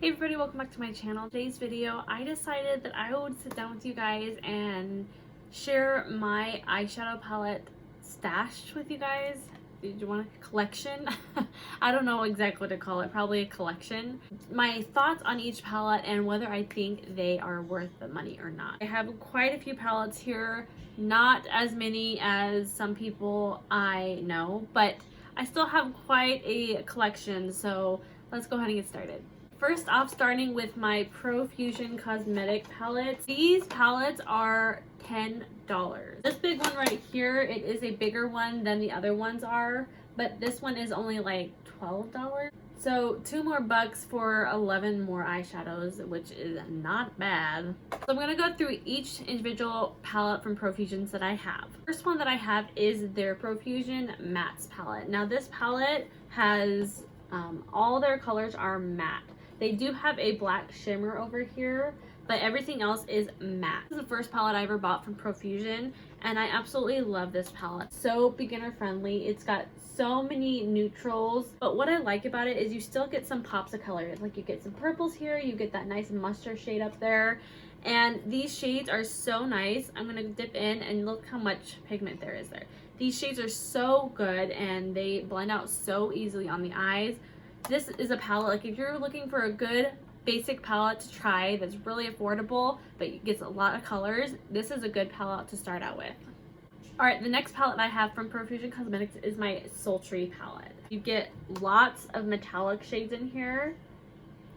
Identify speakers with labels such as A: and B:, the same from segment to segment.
A: Hey everybody, welcome back to my channel. Today's video, I decided that I would sit down with you guys and share my eyeshadow palette stash with you guys. Did you want a collection? I don't know exactly what to call it, probably a collection. My thoughts on each palette and whether I think they are worth the money or not. I have quite a few palettes here, not as many as some people I know, but I still have quite a collection, so let's go ahead and get started. First off, starting with my Profusion Cosmetic palettes. These palettes are $10. This big one right here, it is a bigger one than the other ones are, but this one is only like $12. So $2 more for 11 more eyeshadows, which is not bad. So I'm gonna go through each individual palette from Profusions that I have. First one that I have is their Profusion Mattes palette. Now this palette has, all their colors are matte. They do have a black shimmer over here, but everything else is matte. This is the first palette I ever bought from Profusion, and I absolutely love this palette. So beginner friendly. It's got so many neutrals, but what I like about it is you still get some pops of color. Like you get some purples here, you get that nice mustard shade up there, and these shades are so nice. I'm gonna dip in and look how much pigment there is there. These shades are so good and they blend out so easily on the eyes. This is a palette, like if you're looking for a good basic palette to try that's really affordable but gets a lot of colors, this is a good palette to start out with. Alright, the next palette I have from Profusion Cosmetics is my Sultry palette. You get lots of metallic shades in here.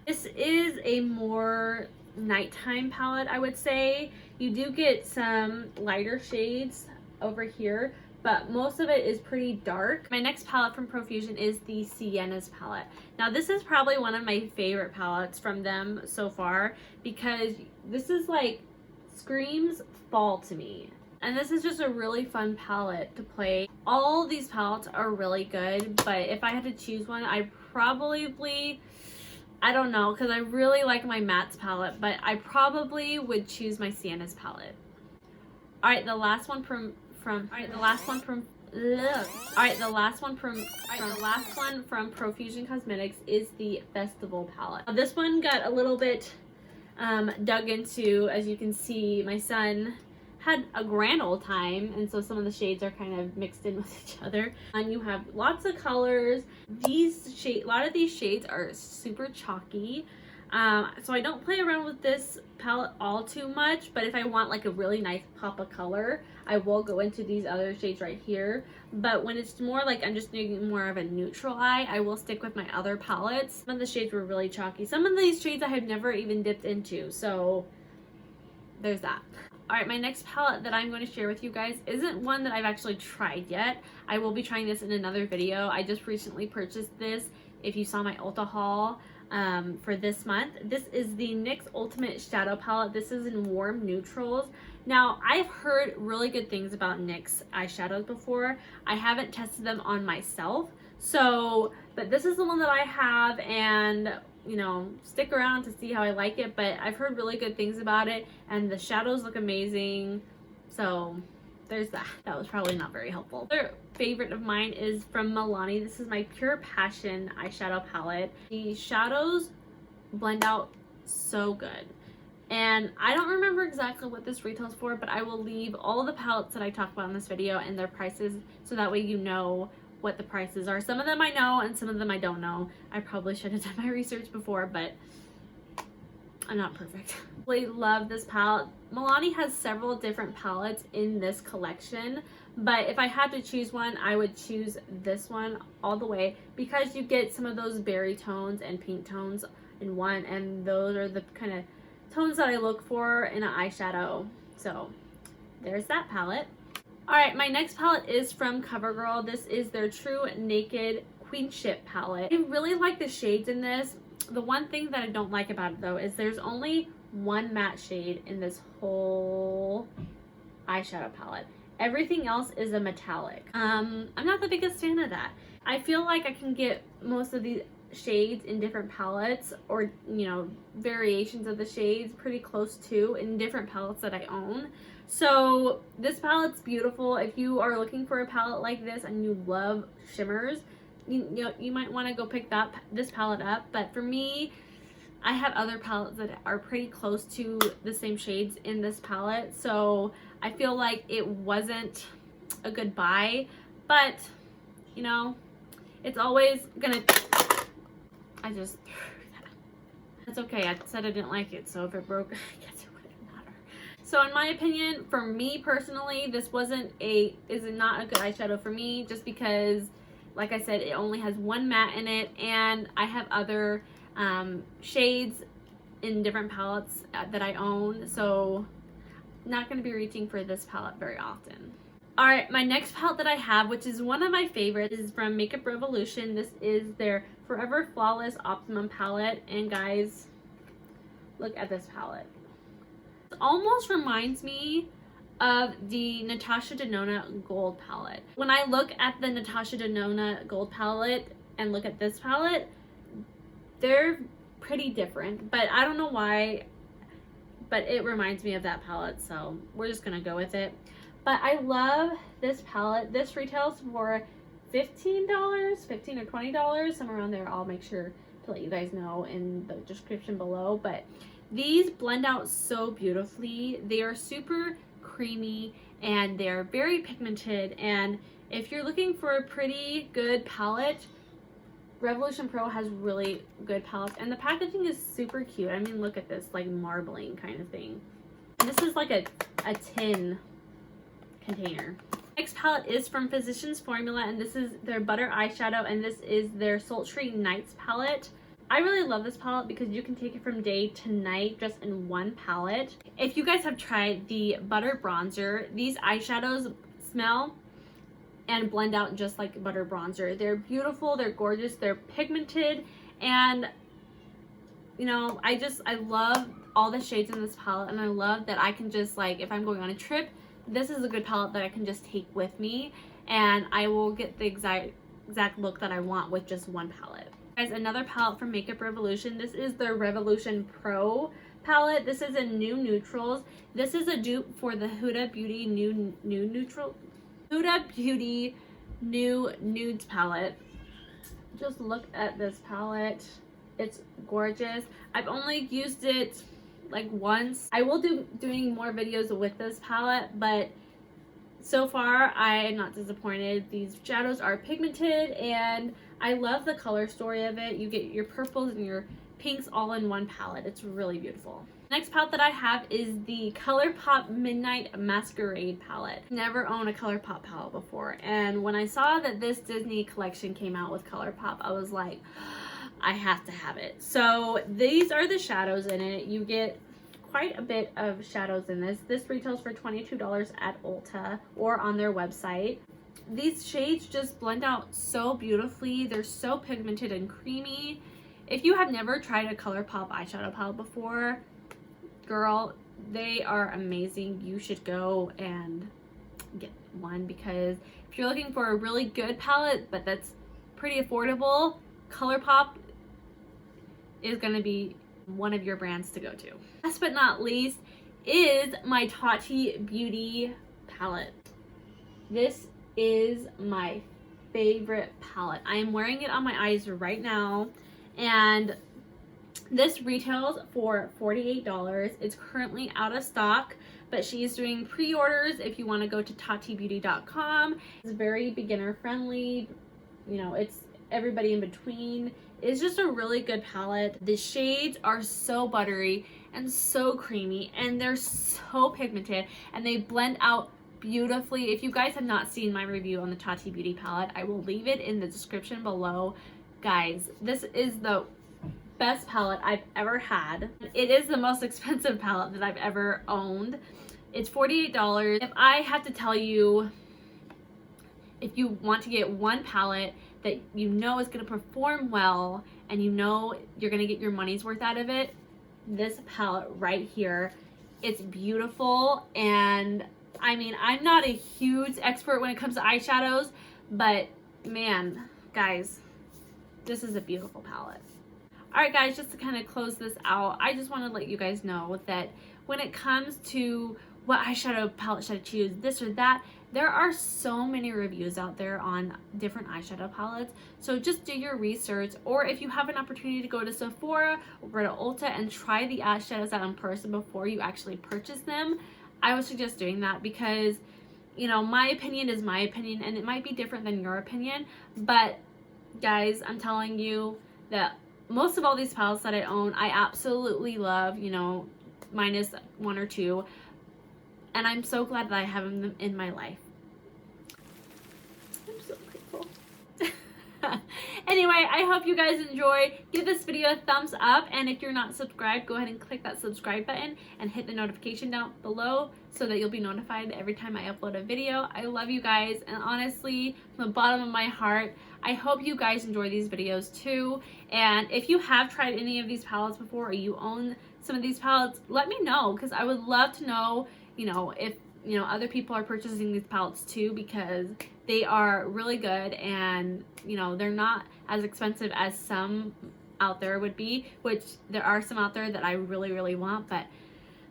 A: This is a more nighttime palette, I would say. You do get some lighter shades over here, but most of it is pretty dark. My next palette from Profusion is the Sienna's palette. Now this is probably one of my favorite palettes from them so far because this is like screams fall to me. And this is just a really fun palette to play. All these palettes are really good, but if I had to choose one, I don't know, because I really like my mattes palette, but I probably would choose my Sienna's palette. Alright, the last one from Profusion Cosmetics is the Festival palette. Now, this one got a little bit dug into. As you can see, my son had a grand old time, and so some of the shades are kind of mixed in with each other. And you have lots of colors. A lot of these shades are super chalky. So I don't play around with this palette all too much, but if I want like a really nice pop of color, I will go into these other shades right here. But when it's more like I'm just doing more of a neutral eye, I will stick with my other palettes. Some of the shades were really chalky. Some of these shades I have never even dipped into, so there's that. Alright, my next palette that I'm going to share with you guys isn't one that I've actually tried yet. I will be trying this in another video. I just recently purchased this. If you saw my Ulta haul, for this month. This is the NYX Ultimate Shadow Palette. This is in warm neutrals. Now, I've heard really good things about NYX eyeshadows before. I haven't tested them on myself, but this is the one that I have, and you know, stick around to see how I like it, but I've heard really good things about it, and the shadows look amazing, so there's that. That was probably not very helpful. Another favorite of mine is from Milani. This is my Pure Passion eyeshadow palette. The shadows blend out so good. And I don't remember exactly what this retails for, but I will leave all of the palettes that I talk about in this video and their prices so that way you know what the prices are. Some of them I know and some of them I don't know. I probably should have done my research before, but I'm not perfect. I really love this palette. Milani has several different palettes in this collection, but if I had to choose one, I would choose this one all the way because you get some of those berry tones and pink tones in one, and those are the kind of tones that I look for in an eyeshadow. So there's that palette. Alright, my next palette is from CoverGirl. This is their True Naked Queenship palette. I really like the shades in this. The one thing that I don't like about it though is there's only one matte shade in this whole eyeshadow palette. Everything else is a metallic. I'm not the biggest fan of that. I feel like I can get most of these shades in different palettes, or you know, variations of the shades pretty close to in different palettes that I own. So this palette's beautiful. If you are looking for a palette like this and you love shimmers, you might want to go pick this palette up. But for me, I have other palettes that are pretty close to the same shades in this palette, so I feel like it wasn't a good buy, but you know, it's always gonna, I just, that's okay. I said I didn't like it, so if it broke, I guess it wouldn't matter. So in my opinion, for me personally, this is not a good eyeshadow for me, just because, like I said, it only has one matte in it, and I have other shades in different palettes that I own, so not going to be reaching for this palette very often. Alright, my next palette that I have, which is one of my favorites, is from Makeup Revolution. This is their Forever Flawless Optimum palette, and guys, look at this palette. It almost reminds me of the Natasha Denona Gold palette. When I look at the Natasha Denona Gold palette and look at this palette, they're pretty different, but I don't know why, but it reminds me of that palette, so we're just gonna go with it. But I love this palette. This retails for $15, $15 or $20, somewhere around there. I'll make sure to let you guys know in the description below, but these blend out so beautifully. They are super creamy and they're very pigmented, and if you're looking for a pretty good palette, Revolution Pro has really good palettes, and the packaging is super cute. I mean, look at this, like marbling kind of thing. And this is like a tin container. Next palette is from Physicians Formula, and this is their Butter Eyeshadow, and this is their Sultry Nights palette. I really love this palette because you can take it from day to night just in one palette. If you guys have tried the Butter Bronzer, these eyeshadows smell and blend out just like butter bronzer. They're beautiful, they're gorgeous, they're pigmented, and you know, I love all the shades in this palette, and I love that I can just, like, if I'm going on a trip, this is a good palette that I can just take with me, and I will get the exact look that I want with just one palette. Guys, another palette from Makeup Revolution. This is their Revolution Pro palette. This is in New Neutrals. This is a dupe for the Huda Beauty Huda Beauty New Nudes palette. Just look at this palette. It's gorgeous. I've only used it like once. I will doing more videos with this palette, but so far I am not disappointed. These shadows are pigmented, and I love the color story of it. You get your purples and your pinks all in one palette. It's really beautiful. Next palette that I have is the ColourPop Midnight Masquerade palette. Never owned a ColourPop palette before, and when I saw that this Disney collection came out with ColourPop, I was like, I have to have it. So these are the shadows in it. You get quite a bit of shadows in this. This retails for $22 at Ulta or on their website. These shades just blend out so beautifully. They're so pigmented and creamy. If you have never tried a ColourPop eyeshadow palette before, girl, they are amazing. You should go and get one, because if you're looking for a really good palette but that's pretty affordable, ColourPop is going to be one of your brands to go to. Last but not least is my Tati Beauty palette. This is my favorite palette. I am wearing it on my eyes right now, and this retails for $48. It's currently out of stock, but she is doing pre-orders if you want to go to tatibeauty.com. It's very beginner friendly. You know, it's everybody in between. It's just a really good palette. The shades are so buttery and so creamy, and they're so pigmented, and they blend out beautifully. If you guys have not seen my review on the Tati Beauty palette, I will leave it in the description below. Guys, this is the best palette I've ever had. It is the most expensive palette that I've ever owned. It's $48. If I have to tell you, if you want to get one palette that you know is going to perform well and you know you're going to get your money's worth out of it, this palette right here. It's beautiful, and I mean, I'm not a huge expert when it comes to eyeshadows, but man, guys, this is a beautiful palette. Alright guys, just to kind of close this out, I just want to let you guys know that when it comes to what eyeshadow palette should I choose, this or that. There are so many reviews out there on different eyeshadow palettes, so just do your research. Or if you have an opportunity to go to Sephora or go to Ulta and try the eyeshadows out in person before you actually purchase them, I would suggest doing that, because you know, my opinion is my opinion and it might be different than your opinion. But guys, I'm telling you that most of all these palettes that I own, I absolutely love, you know, minus one or two, and I'm so glad that I have them in my life. I'm so grateful. Anyway, I hope you guys enjoy. Give this video a thumbs up, and if you're not subscribed, go ahead and click that subscribe button and hit the notification down below so that you'll be notified every time I upload a video. I love you guys, and honestly, from the bottom of my heart, I hope you guys enjoy these videos too. And if you have tried any of these palettes before, or you own some of these palettes, let me know, because I would love to know, you know, if you know other people are purchasing these palettes too, because they are really good, and you know, they're not as expensive as some out there would be, which there are some out there that I really want, but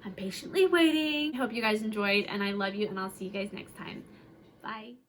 A: I'm patiently waiting. I hope you guys enjoyed, and I love you, and I'll see you guys next time. Bye.